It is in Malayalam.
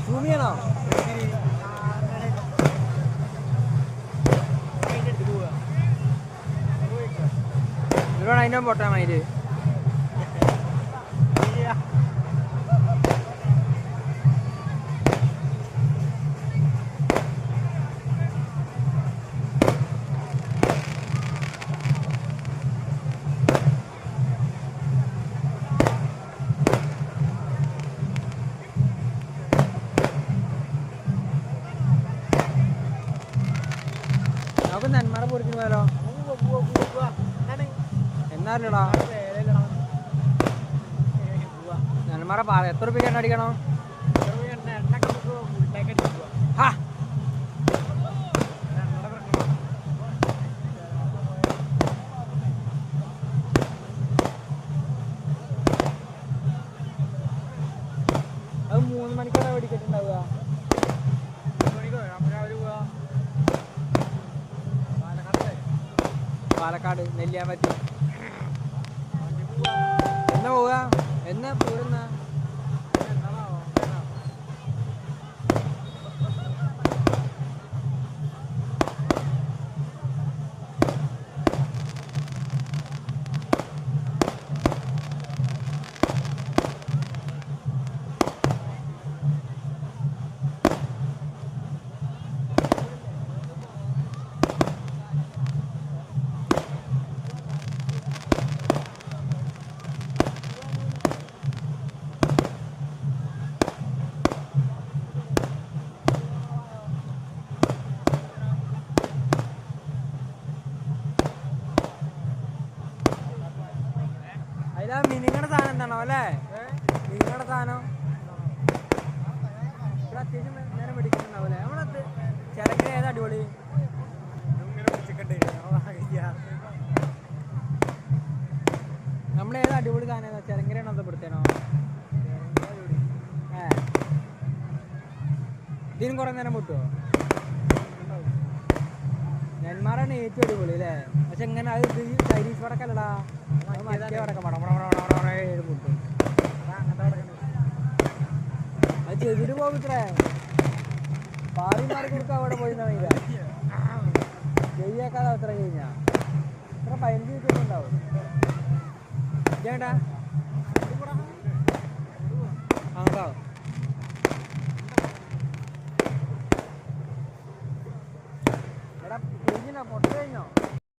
ഭൂമിയാണോ ഇവിടെ അതിൻ്റെ പൊട്ടാൻ മയില് നമുക്ക് നെന്മാറ പൊടിക്കുന്നു പോയാലോ എന്നാലടാ നെന്മാറ പാല എത്ര രൂപ എണ്ണ അടിക്കണോ അത് 3 മണിക്കാണ് വെടിക്കെട്ടുണ്ടാവുക പാലക്കാട് നെല്ലിയാമ്പതി എന്നാ പോവുക എന്നാ പോരുന്ന അതിലാ മിനിങ്ങളുടെ സാധനം എന്താണോ അല്ലേ മിനിങ്ങളുടെ സാധനം ഇവിടെ അത്യാവശ്യം നേരം മേടിക്കുന്നുണ്ടാവും അല്ലേ നമ്മളത് ചിലക്ക് ഏതാ അടിപൊളി നമ്മളേതാ അടിപൊളി സാധനം ഏതാ ചിലങ്കരയാണോ അത് പെടുത്തേനോ ഇതിനും കുറേ നേരം പൊട്ടുമോ നെന്മാറാണ് ഏറ്റവും അടിപൊളി അല്ലേ പക്ഷെ എങ്ങനെ അത് ചൈനീസ് വടക്കല്ലടാ മറ്റേ വടക്കം പൊട്ടും അത് ചെവിട്ട് പോകിത്രേ പാറി മാറി കൊടുക്കുക അവിടെ പോയി ചെവിയാക്കാതെ അത്ര കഴിഞ്ഞാ ഇത്ര 15 മിനിറ്റ് ഉണ്ടാവും ചേട്ടാ